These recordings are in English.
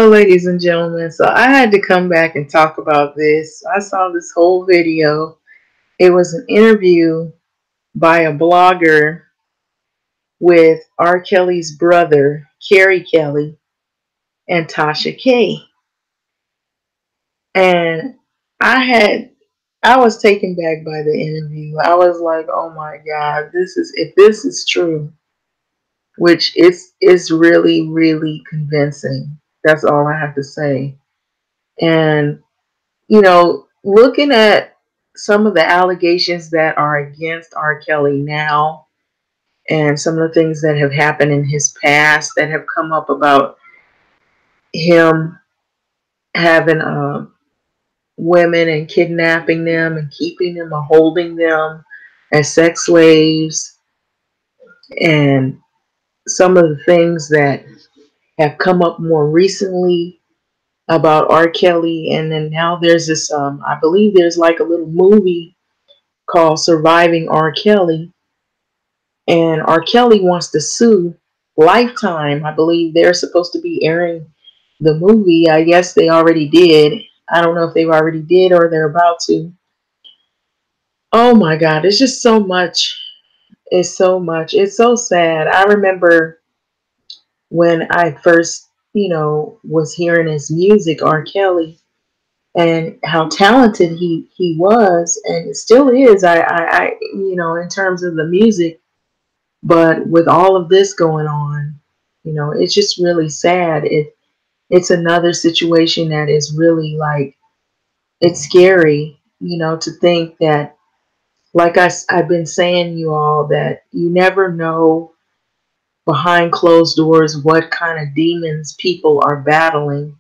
Well, ladies and gentlemen, so I had to come back and talk about this. I saw this whole video. It was an interview by a blogger with R. Kelly's brother, Kerry Kelly, and Tasha K. And I had I was taken back by the interview. I was like, oh my God, if this is true, which is really, really convincing. That's all I have to say. And looking at some of the allegations that are against R. Kelly now and some of the things that have happened in his past that have come up about him having women and kidnapping them and keeping them or holding them as sex slaves, and some of the things that have come up more recently about R. Kelly. And then now there's this, I believe there's like a little movie called Surviving R. Kelly, and R. Kelly wants to sue Lifetime. I believe they're supposed to be airing the movie. I guess they already did. I don't know if they've already did or they're about to. Oh my God, it's just so much. It's so much. It's so sad. I remember when I first, was hearing his music, R. Kelly, and how talented he was and still is. In terms of the music. But with all of this going on, it's just really sad. It's another situation that is really like, it's scary, to think that, like I've been saying, you all, that you never know behind closed doors what kind of demons people are battling.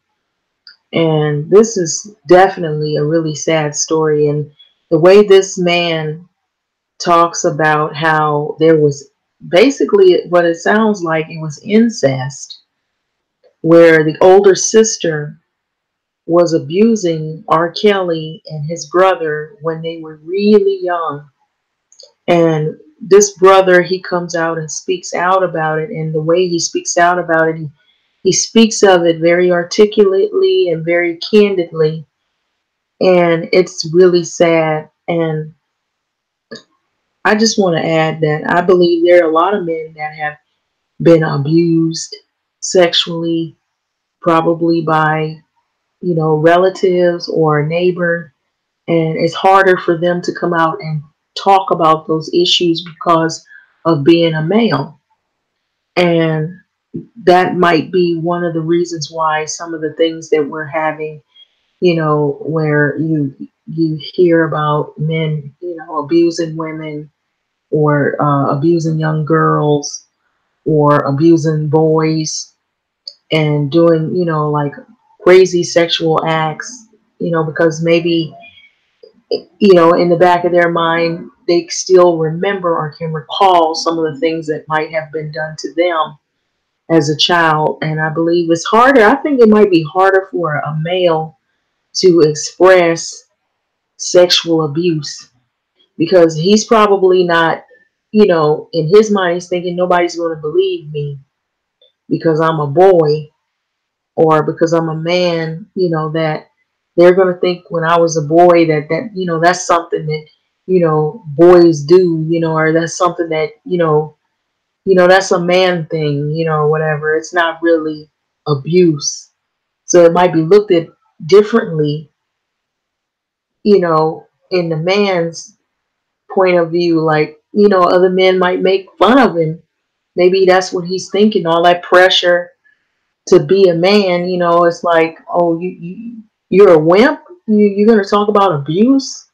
And this is definitely a really sad story. And the way this man talks about how there was basically what it sounds like, it was incest, where the older sister was abusing R. Kelly and his brother when they were really young. And this brother, he comes out and speaks out about it. And the way he speaks out about it, he speaks of it very articulately and very candidly. And it's really sad. And I just want to add that I believe there are a lot of men that have been abused sexually, probably by, relatives or a neighbor. And it's harder for them to come out and talk about those issues because of being a male. And that might be one of the reasons why some of the things that we're having, where you hear about men, abusing women, or abusing young girls, or abusing boys, and doing, like crazy sexual acts, because maybe, in the back of their mind, they still remember or can recall some of the things that might have been done to them as a child. And I believe it's harder. I think it might be harder for a male to express sexual abuse because he's probably not, in his mind, he's thinking nobody's going to believe me because I'm a boy or because I'm a man, that they're going to think when I was a boy that that's something that, boys do, or that's something that, that's a man thing, whatever. It's not really abuse. So it might be looked at differently, in the man's point of view. Like, other men might make fun of him. Maybe that's what he's thinking, all that pressure to be a man, it's like, oh, you're a wimp. You're going to talk about abuse,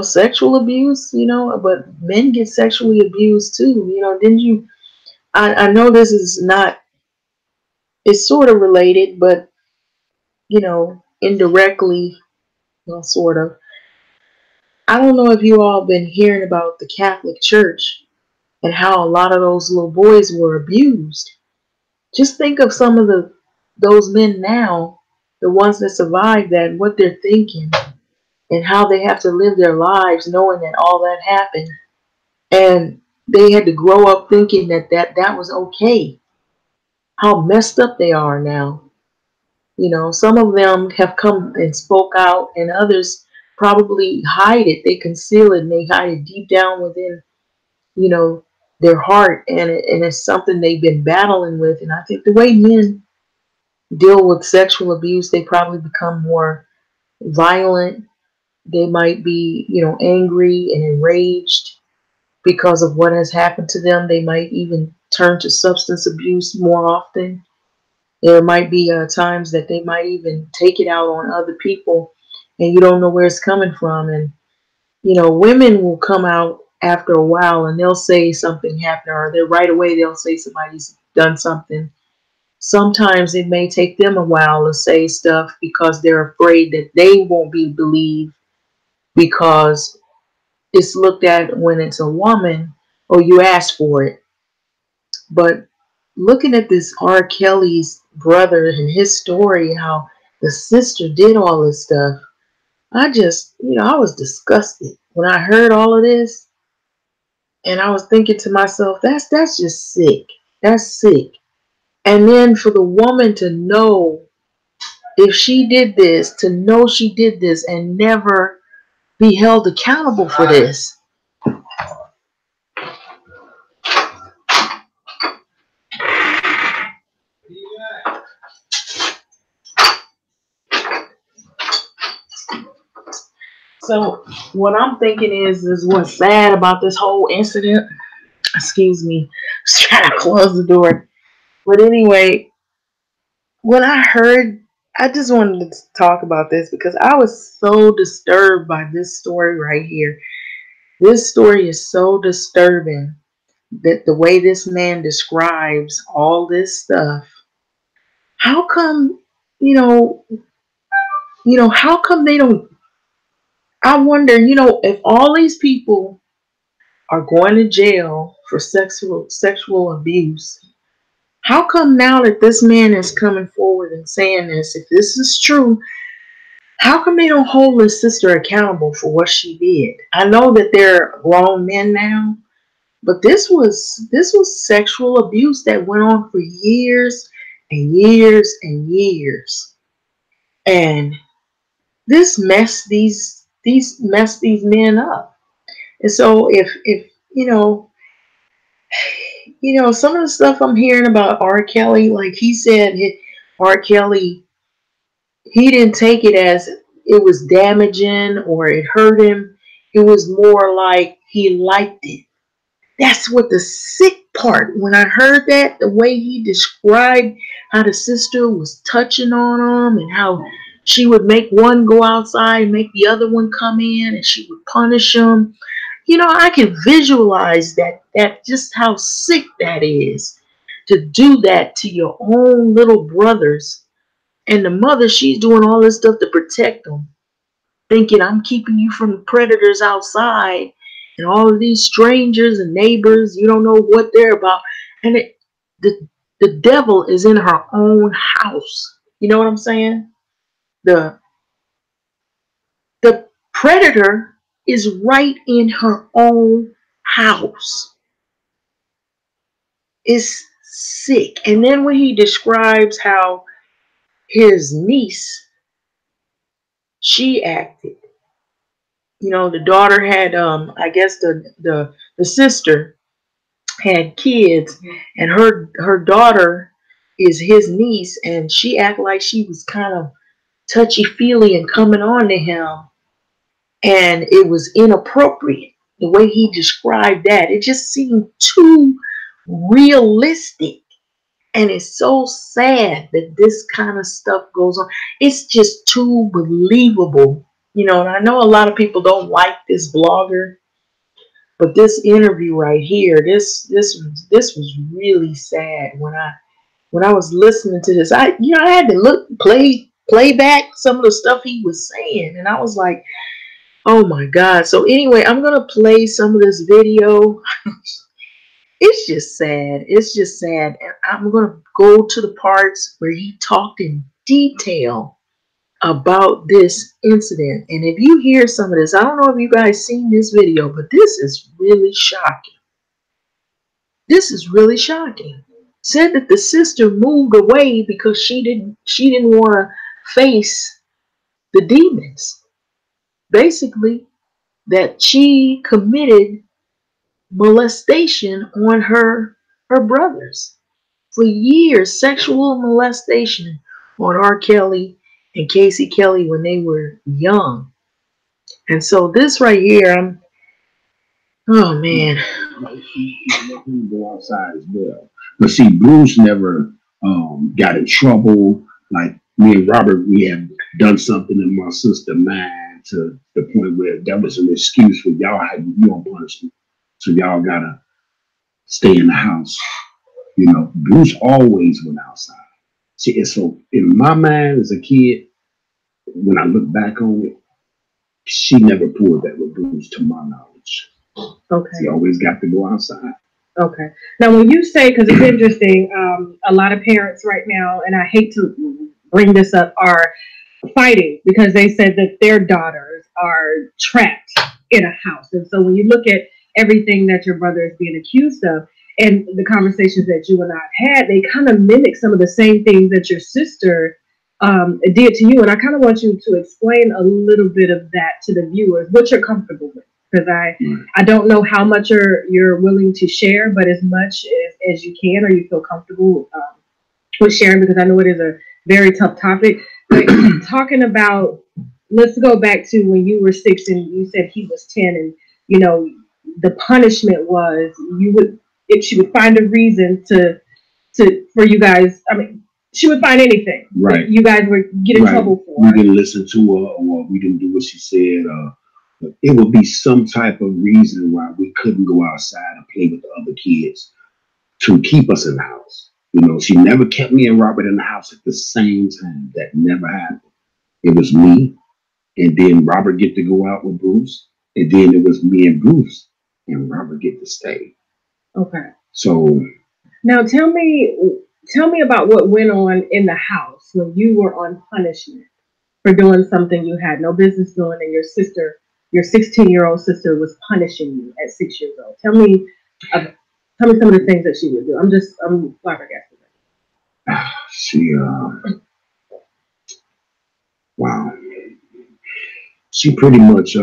sexual abuse, but men get sexually abused too. Didn't you? I know this is not, it's sort of related, but, indirectly, well, sort of. I don't know if you all been hearing about the Catholic Church and how a lot of those little boys were abused. Just think of some of those men now, the ones that survived that, what they're thinking and how they have to live their lives knowing that all that happened. And they had to grow up thinking that was okay. How messed up they are now. You know, some of them have come and spoke out, and others probably hide it. They conceal it and they hide it deep down within, you know, their heart, and it's something they've been battling with. And I think the way men deal with sexual abuse, they probably become more violent. They might be, you know, angry and enraged because of what has happened to them. They might even turn to substance abuse more often. There might be times that they might even take it out on other people, and you don't know where it's coming from. And you know, women will come out after a while and they'll say something happened, or they right away they'll say somebody's done something. Sometimes it may take them a while to say stuff because they're afraid that they won't be believed, because it's looked at when it's a woman, or you ask for it. But looking at this R. Kelly's brother and his story, how the sister did all this stuff, I just, you know, I was disgusted when I heard all of this. And I was thinking to myself, that's just sick. That's sick. And then for the woman to know, if she did this, to know she did this and never be held accountable for this. So what I'm thinking is what's sad about this whole incident. Excuse me, I was trying to close the door. But anyway, when I heard, I just wanted to talk about this because I was so disturbed by this story right here. This story is so disturbing, that the way this man describes all this stuff. How come, you know, how come they don't? I wonder, if all these people are going to jail for sexual abuse, how come now that this man is coming forward and saying this, if this is true, how come they don't hold his sister accountable for what she did? I know that they're grown men now, but this was sexual abuse that went on for years and years and years. And this messed these men up. And so if some of the stuff I'm hearing about R. Kelly, like he said, R. Kelly, he didn't take it as it was damaging or it hurt him. It was more like he liked it. That's what the sick part. When I heard that, the way he described how the sister was touching on him and how she would make one go outside and make the other one come in and she would punish him. I can visualize that just how sick that is, to do that to your own little brothers. And the mother, she's doing all this stuff to protect them, thinking I'm keeping you from the predators outside and all of these strangers and neighbors. You don't know what they're about. And the devil is in her own house. You know what I'm saying? The the predator is right in her own house. It's sick. And then when he describes how his niece, she acted. The daughter had I guess the sister had kids, and her daughter is his niece, and she acted like she was kind of touchy feely and coming on to him, and it was inappropriate. The way he described that, it just seemed too realistic. And it's so sad that this kind of stuff goes on. It's just too believable. And I know a lot of people don't like this blogger, but this interview right here, this was really sad. When I was listening to this, I had to play back some of the stuff he was saying, and I was like, oh my God. So anyway, I'm gonna play some of this video. It's just sad. It's just sad. And I'm gonna go to the parts where he talked in detail about this incident. And if you hear some of this, I don't know if you guys seen this video, but this is really shocking. This is really shocking. said that the sister moved away because she didn't want to face the demons. Basically, that she committed molestation on her brothers for years, sexual molestation on R. Kelly and Casey Kelly when they were young. And so this right here, oh man. Let him go outside as well. But see, Bruce never got in trouble. Like me and Robert, we had done something in my sister mind to the point where that was an excuse for y'all had you on punishment. So y'all gotta stay in the house. You know, Bruce always went outside. See, and so in my mind as a kid, when I look back on it, she never pulled that with Bruce to my knowledge. Okay. She always got to go outside. Okay. Now, when you say, because it's interesting, a lot of parents right now, and I hate to bring this up, are fighting because they said that their daughters are trapped in a house. And so when you look at everything that your brother is being accused of and the conversations that you and I have had, they kind of mimic some of the same things that your sister did to you. And I kind of want you to explain a little bit of that to the viewers, what you're comfortable with. Because I don't know how much you're willing to share, but as much as you can or you feel comfortable with sharing, because I know it is a very tough topic. But talking about, let's go back to when you were 6 and you said he was 10, and you know the punishment was if she would find a reason to for you guys. I mean, she would find anything. Right. You guys would get in trouble for. We didn't listen to her, or we didn't do what she said. It would be some type of reason why we couldn't go outside and play with the other kids to keep us in the house. You know, she never kept me and Robert in the house at the same time. That never happened. It was me, and then Robert get to go out with Bruce, and then it was me and Bruce, and Robert get to stay. Okay. So now tell me about what went on in the house when you were on punishment for doing something you had no business doing, and your 16-year-old sister was punishing you at 6 years old. Tell me some of the things that she would do. I'm flabbergasted. She wow. She pretty much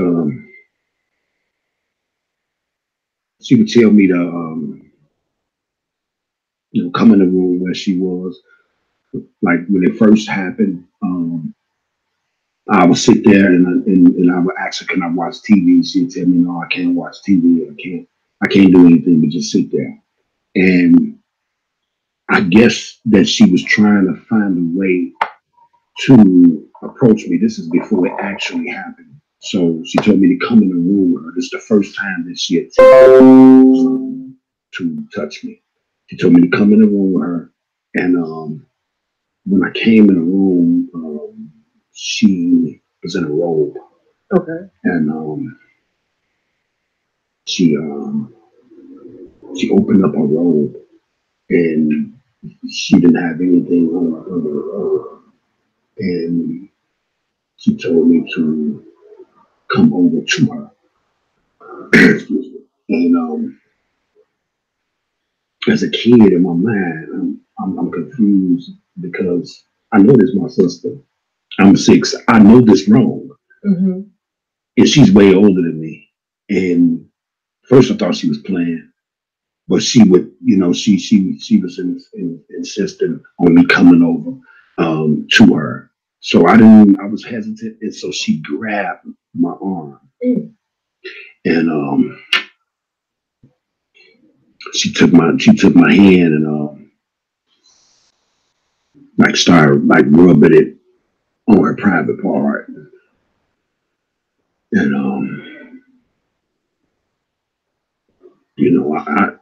she would tell me to come in the room where she was. Like when it first happened, I would sit there and I would ask her, "Can I watch TV?" She'd tell me, "No, I can't watch TV. I can't do anything but just sit there." And I guess that she was trying to find a way to approach me. This is before it actually happened. So she told me to come in the room with her. This is the first time that she attempted to touch me. She told me to come in the room with her. And when I came in the room, she was in a robe. Okay. And she opened up her robe, and she didn't have anything on under the robe. And she told me to come over to her. Excuse me. And as a kid in my mind, I'm confused because I know this my sister. I'm 6. I know this wrong. Mm-hmm. And she's way older than me. And first I thought she was playing, but she would, she was insisting on me coming over to her. So I was hesitant, and so she grabbed my arm. Mm. And she took my hand and like started like rubbing it on her private part. And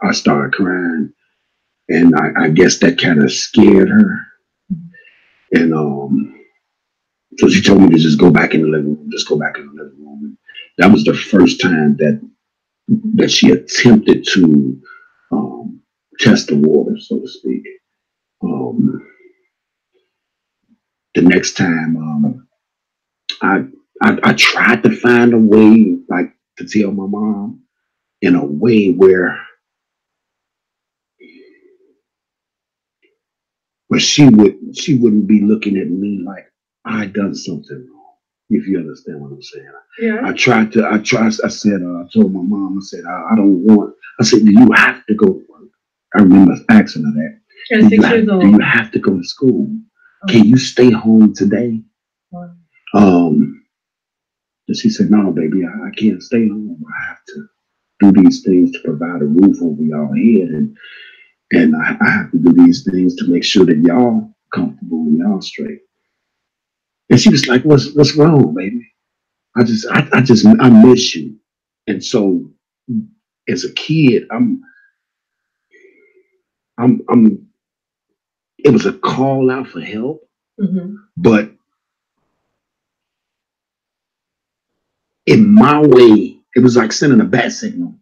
I started crying, and I guess that kind of scared her. And so she told me to just go back in the living room, just go back in the living room. And that was the first time that she attempted to test the water, so to speak. Um, the next time, I tried to find a way, like, to tell my mom in a way where but she wouldn't be looking at me like I done something wrong. If you understand what I'm saying. Yeah. I said, I told my mom, I said, I don't want, I said, do you have to go to work? I remember asking her that. At 6 years old. Do you have to go to school? Okay. Can you stay home today? Wow. And she said, no, baby, I can't stay home. I have to do these things to provide a roof over y'all head. And I have to do these things to make sure that y'all comfortable and y'all straight. And she was like, what's wrong, baby? I miss you. And so as a kid, I'm it was a call out for help, Mm-hmm. but in my way, it was like sending a bat signal,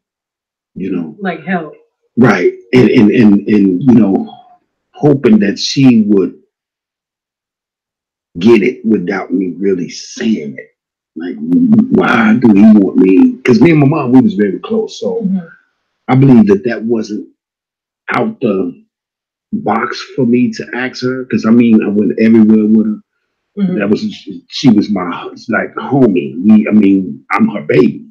you know. Like help. Right. And hoping that she would get it without me really saying it. Like, why do he want me? Because me and my mom, we was very close. So Mm-hmm. I believe that wasn't out the box for me to ask her. Because I mean, I went everywhere with her. Mm-hmm. She was my like homie. I'm her baby,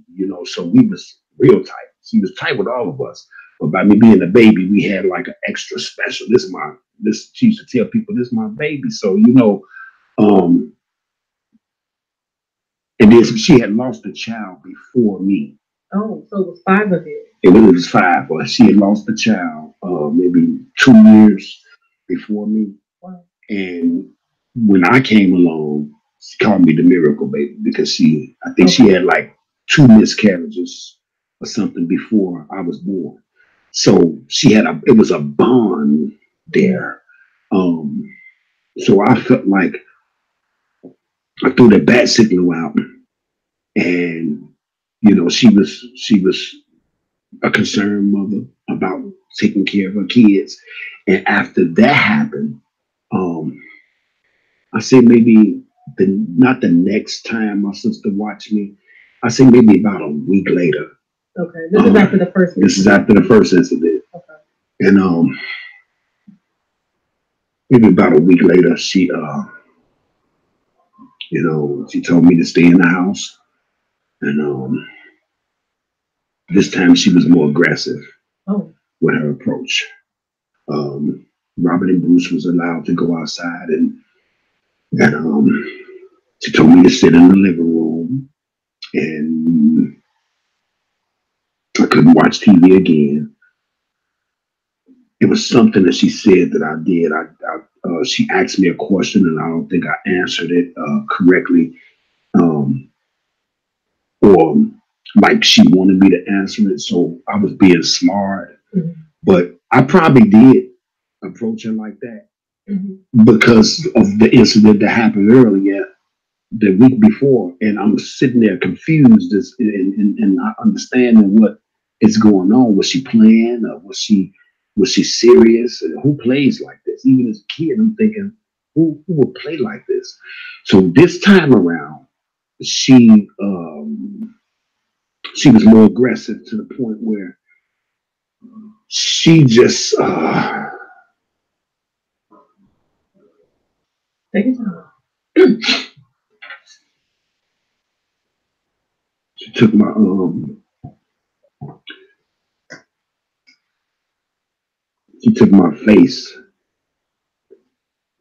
so we was real tight. She was tight with all of us. But by me being a baby, we had like an extra special. She used to tell people this is my baby. So, um, and then she had lost a child before me. Oh, so it was 5 of you. It was 5, but she had lost a child maybe 2 years before me. Wow. And when I came along, she called me the miracle baby because I think she had like 2 miscarriages or something before I was born. So it was a bond there. So I felt like I threw the bat signal out, and she was a concerned mother about taking care of her kids. And after that happened, um, I say maybe not the next time my sister watched me. I say maybe about a week later. Okay, this is after the first. This is after the first incident. Okay. And maybe about a week later, she told me to stay in the house, and this time she was more aggressive with her approach. Um, Robert and Bruce was allowed to go outside, and she told me to sit in the living room, and I couldn't watch TV again. It was something that she said that I did. She asked me a question, and I don't think I answered it correctly, um, or like she wanted me to answer it. So I was being smart, but I probably did approach her like that because of the incident that happened earlier the week before, and I'm sitting there confused and not understanding what is going on. Was she playing, or was she serious? Who plays like this? Even as a kid, I'm thinking, who would play like this? So this time around, she was more aggressive to the point where she just she took my face,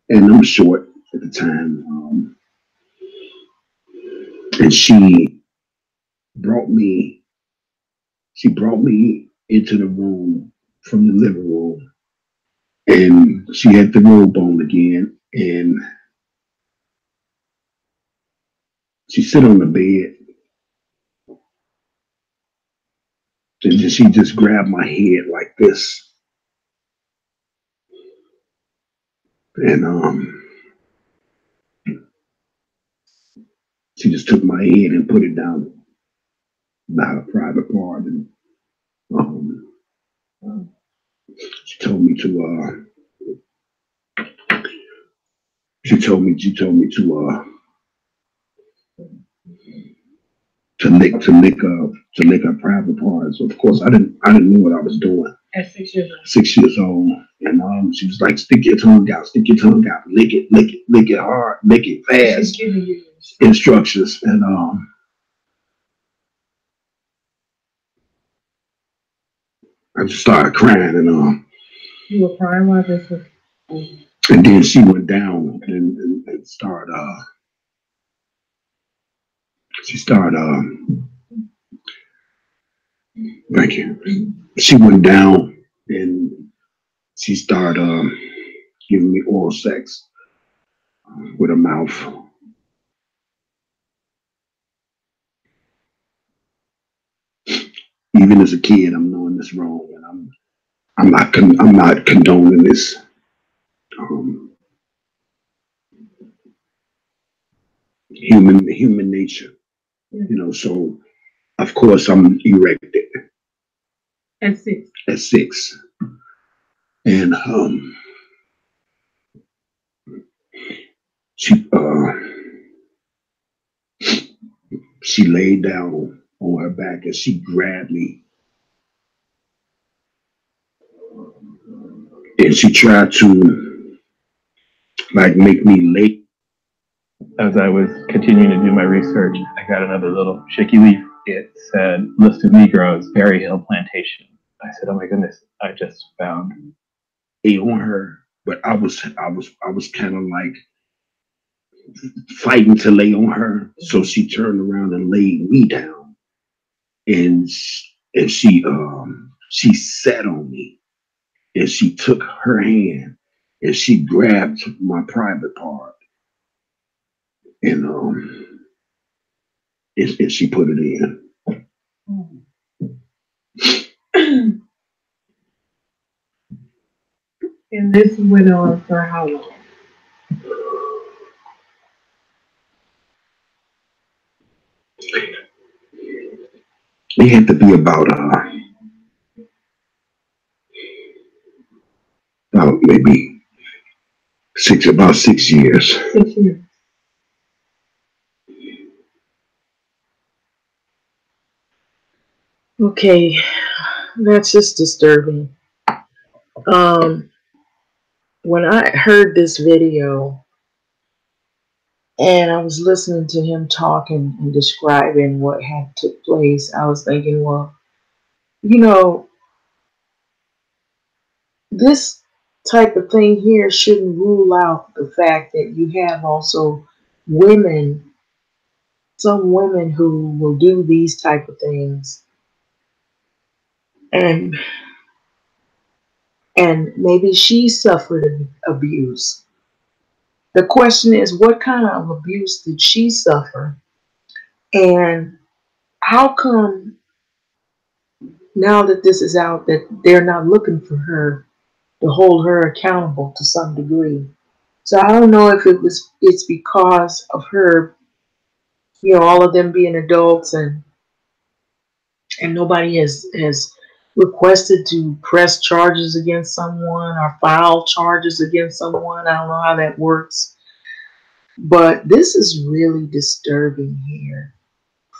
and I'm short at the time, and brought me she brought me into the room from the living room, and she had the robe on again, and she sit on the bed, and she just grabbed my head like this, and she just took my head and put it down by her private part, and um, she told me to she told me to lick her private parts. Of course, I didn't know what I was doing. At 6 years old. 6 years old, and she was like, stick your tongue out, lick it hard, lick it She's fast. giving you Instructions, and I just started crying, you were crying while this was. and then she went down and started. She started. Thank you. She went down and she started giving me oral sex with her mouth. Even as a kid, I'm knowing this wrong, and I'm not condoning this. Um, human nature, So of course I'm erected At 6. at 6, and she she laid down on her back and she grabbed me and she tried to like make me late. As I was continuing to do my research, I got another little shaky leaf. It said list of Negroes, Berry Hill Plantation. I said, "Oh my goodness, I just found." A on her, but I was kind of like fighting to lay on her, so she turned around and laid me down, and she sat on me, and she took her hand and she grabbed my private part, and and she put it in. And this went on for how long? It had to be about maybe about 6 years. 6 years. Okay, that's just disturbing. Um, when I heard this video and I was listening to him talking and describing what had took place, I was thinking, well, you know, this type of thing here shouldn't rule out the fact that you have also women, some women who will do these type of things and maybe she suffered abuse. The question is, what kind of abuse did she suffer? And how come now that this is out that they're not looking for her to hold her accountable to some degree? So I don't know if it's because of her, all of them being adults and nobody has requested to press charges against someone or file charges against someone. I don't know how that works. But this is really disturbing here,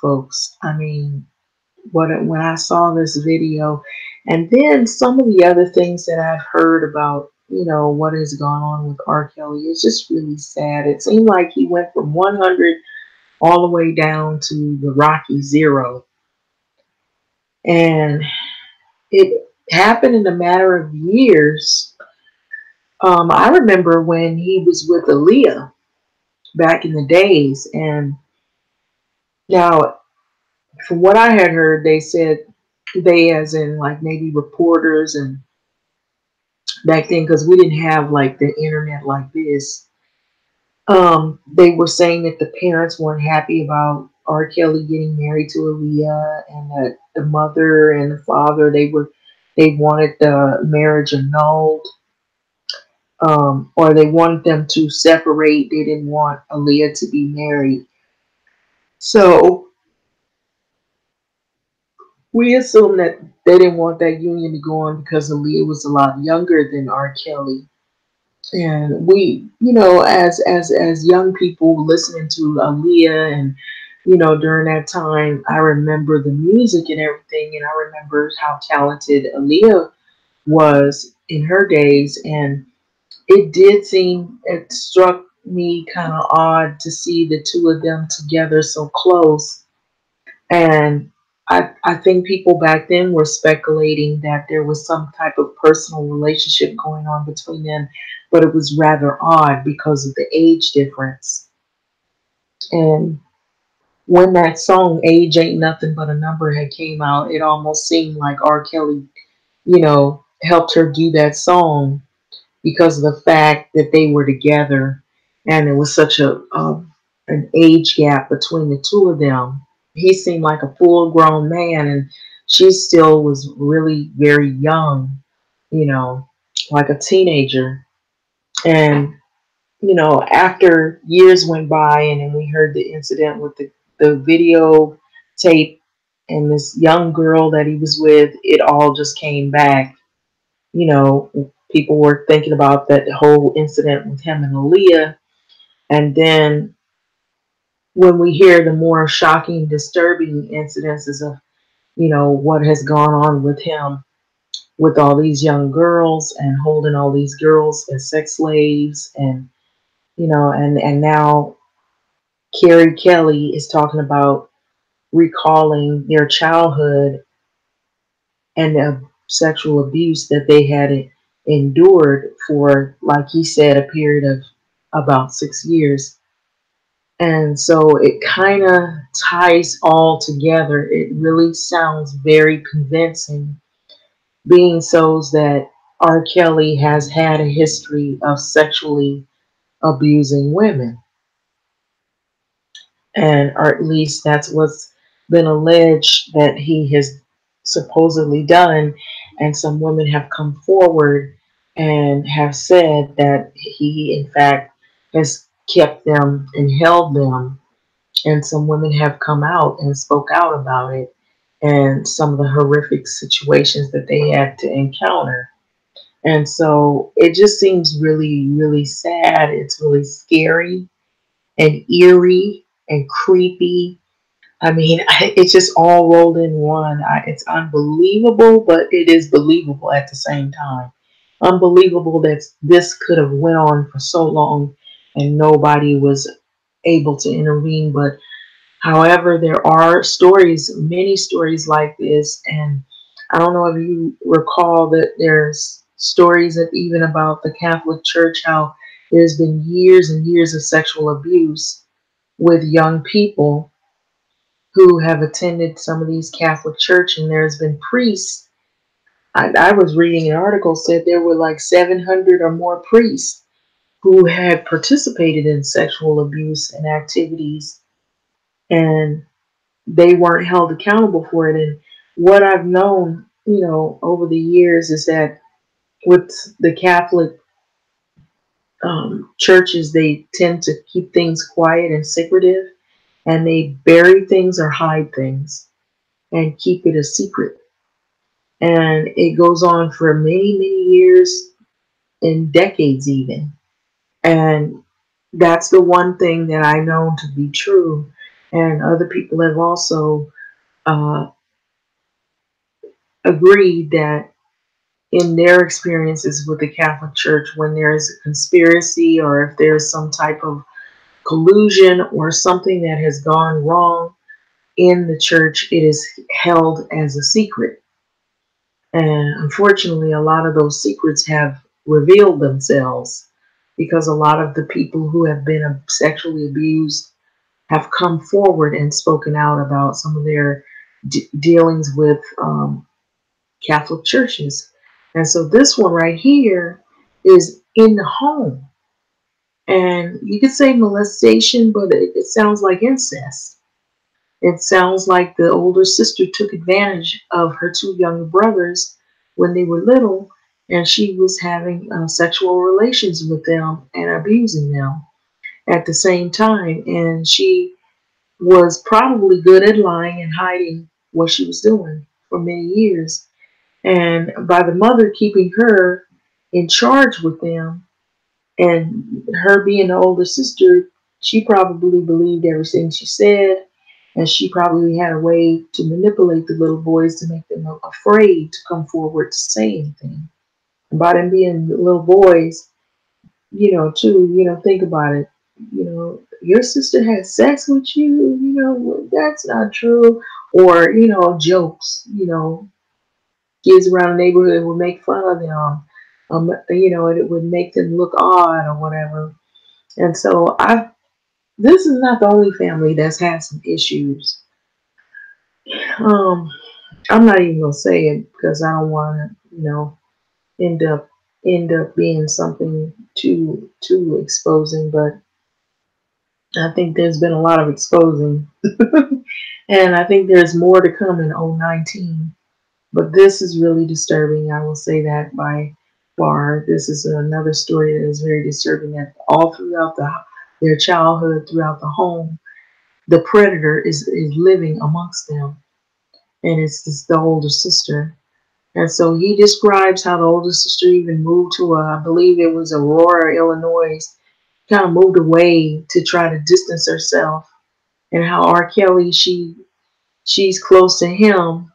folks. I mean, when I saw this video, and then some of the other things that I've heard about, what has gone on with R. Kelly, it's just really sad. It seemed like he went from 100 all the way down to the Rocky Zero. And it happened in a matter of years. I remember when he was with Aaliyah back in the days. And now, from what I had heard, they said they, as in like maybe reporters and back then, because we didn't have like the internet like this, they were saying that the parents weren't happy about R. Kelly getting married to Aaliyah, and that the mother and the father they wanted the marriage annulled, or they wanted them to separate. They didn't want Aaliyah to be married. So we assume that they didn't want that union to go on because Aaliyah was a lot younger than R. Kelly. And we, as young people listening to Aaliyah and during that time, I remember the music and everything, and I remember how talented Aaliyah was in her days, and it struck me kind of odd to see the two of them together so close. And I think people back then were speculating that there was some type of personal relationship going on between them, but it was rather odd because of the age difference. And when that song "Age Ain't Nothing But a Number" had came out, it almost seemed like R. Kelly, helped her do that song because of the fact that they were together, and there was such an age gap between the two of them. He seemed like a full grown man, and she still was really very young, you know, like a teenager. And after years went by, and then we heard the incident with the video tape and this young girl that he was with, it all just came back. People were thinking about that whole incident with him and Aaliyah. And then when we hear the more shocking, disturbing incidences of, what has gone on with him with all these young girls and holding all these girls as sex slaves, and, and now Carrie Kelly is talking about recalling their childhood and the sexual abuse that they had endured for, like he said, a period of about 6 years. And so it kind of ties all together. It really sounds very convincing, being so that R. Kelly has had a history of sexually abusing women, and or at least that's what's been alleged that he has supposedly done. And some women have come forward and have said that he in fact has kept them and held them, and some women have come out and spoke out about it and some of the horrific situations that they had to encounter. And so it just seems really, really sad. It's really scary and eerie and creepy. I mean, it's just all rolled in one. It's unbelievable, but it is believable at the same time. Unbelievable that this could have went on for so long and nobody was able to intervene. But however, there are stories, many stories like this, and I don't know if you recall that there's stories that even about the Catholic Church, how there's been years and years of sexual abuse with young people who have attended some of these Catholic church, and there's been priests. I was reading an article said there were like 700 or more priests who had participated in sexual abuse and activities, and they weren't held accountable for it. And what I've known, over the years is that with the Catholic churches, they tend to keep things quiet and secretive, and they bury things or hide things and keep it a secret. And it goes on for many, many years and decades even. And that's the one thing that I know to be true. And other people have also uh, agreed that in their experiences with the Catholic Church, when there is a conspiracy or if there's some type of collusion or something that has gone wrong in the church, it is held as a secret. And unfortunately, a lot of those secrets have revealed themselves because a lot of the people who have been sexually abused have come forward and spoken out about some of their dealings with Catholic churches. And so this one right here is in the home. And you could say molestation, but it sounds like incest. It sounds like the older sister took advantage of her two younger brothers when they were little, and she was having sexual relations with them and abusing them at the same time. And she was probably good at lying and hiding what she was doing for many years. And by the mother keeping her in charge with them, and her being the older sister, she probably believed everything she said, And she probably had a way to manipulate the little boys to make them afraid to come forward to say anything. And by them being little boys, too, think about it. Your sister had sex with you, that's not true. Or, jokes, kids around the neighborhood would make fun of them. And it would make them look odd or whatever. And so this is not the only family that's had some issues. Um, I'm not even gonna say it because I don't want to, end up being something too exposing. But I think there's been a lot of exposing, and I think there's more to come in 019. But this is really disturbing. I will say that by far. This is another story that is very disturbing. That all throughout their childhood, throughout the home, the predator is living amongst them, and it's just the older sister. And so he describes how the older sister even moved to I believe it was Aurora, Illinois, kind of moved away to try to distance herself, and how R. Kelly, she's close to him,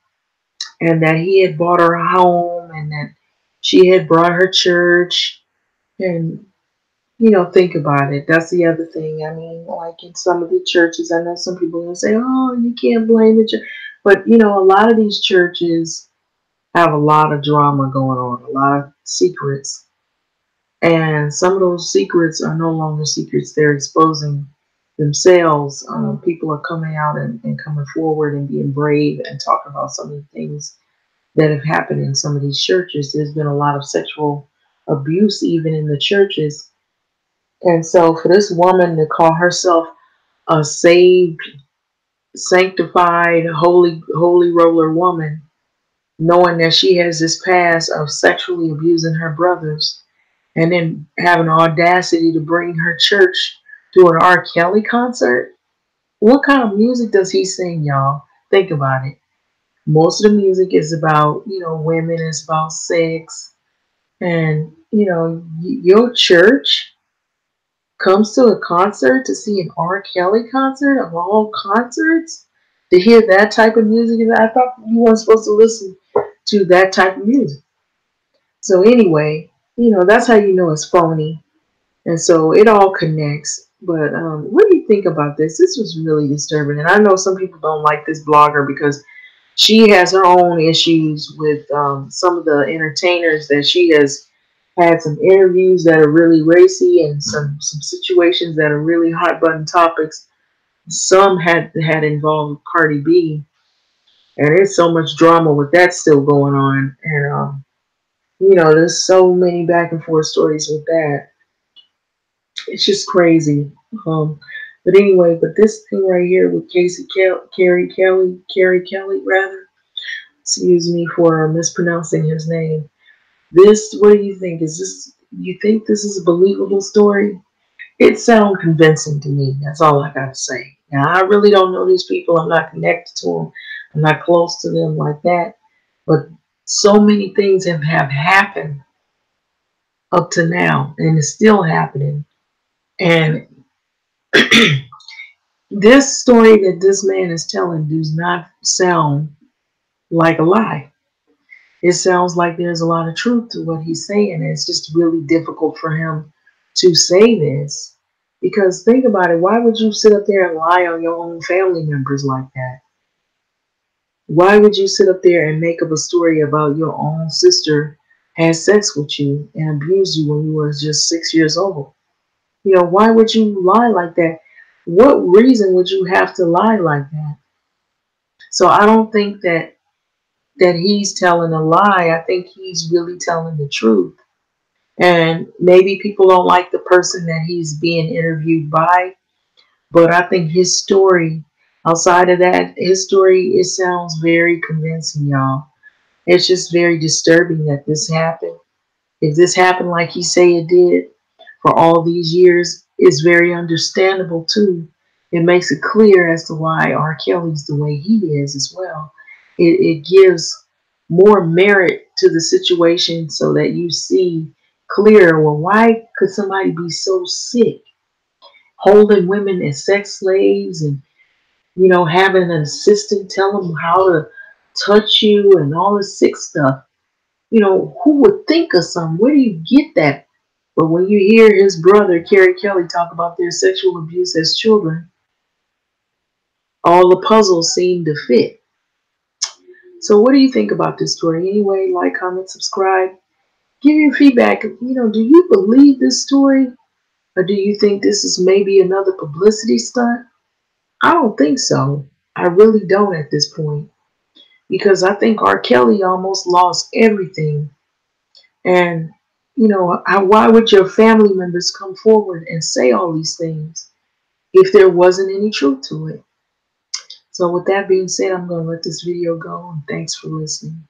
and that he had bought her a home, and that she had brought her church, and think about it. That's the other thing. I mean, like in some of the churches, I know some people will say, "Oh, you can't blame the church," but a lot of these churches have a lot of drama going on, a lot of secrets. And some of those secrets are no longer secrets. They're exposing themselves. People are coming out and coming forward and being brave and talking about some of the things that have happened in some of these churches. There's been a lot of sexual abuse even in the churches. And so for this woman to call herself a saved, sanctified, holy roller woman, knowing that she has this past of sexually abusing her brothers, and then having the audacity to bring her church to an R. Kelly concert. What kind of music does he sing, y'all? Think about it. Most of the music is about, women, it's about sex. And, your church comes to a concert to see an R. Kelly concert of all concerts? To hear that type of music? I thought you weren't supposed to listen to that type of music. So anyway, that's how you know it's phony. And so it all connects. But what do you think about this? This was really disturbing. And I know some people don't like this blogger because she has her own issues with some of the entertainers that she has had some interviews that are really racy and some situations that are really hot button topics. Some had involved Cardi B, and there's so much drama with that still going on. And there's so many back and forth stories with that. It's just crazy. But anyway, but this thing right here with Carrie Kelly, rather. Excuse me for mispronouncing his name. This, what do you think? You think this is a believable story? It sounds convincing to me. That's all I gotta say. Now, I really don't know these people. I'm not connected to them. I'm not close to them like that. But so many things have happened up to now, and it's still happening. And this story that this man is telling does not sound like a lie. It sounds like there's a lot of truth to what he's saying. And it's just really difficult for him to say this. Because think about it, why would you sit up there and lie on your own family members like that? Why would you sit up there and make up a story about your own sister had sex with you and abused you when you were just 6 years old? Why would you lie like that? What reason would you have to lie like that? So I don't think that he's telling a lie. I think he's really telling the truth. And maybe people don't like the person that he's being interviewed by, but I think his story, outside of that, his story, it sounds very convincing, y'all. It's just very disturbing that this happened. If this happened like he say it did for all these years, it's very understandable too. It makes it clear as to why R. Kelly's the way he is as well. It gives more merit to the situation so that you see clear, well, why could somebody be so sick, holding women as sex slaves and Having an assistant tell them how to touch you and all this sick stuff. Who would think of something? Where do you get that? But when you hear his brother, Kelly, talk about their sexual abuse as children, all the puzzles seem to fit. So what do you think about this story? Anyway, like, comment, subscribe. Give your feedback. Do you believe this story? Or do you think this is maybe another publicity stunt? I don't think so. I really don't at this point. Because I think R. Kelly almost lost everything. And, why would your family members come forward and say all these things if there wasn't any truth to it? So with that being said, I'm going to let this video go, and thanks for listening.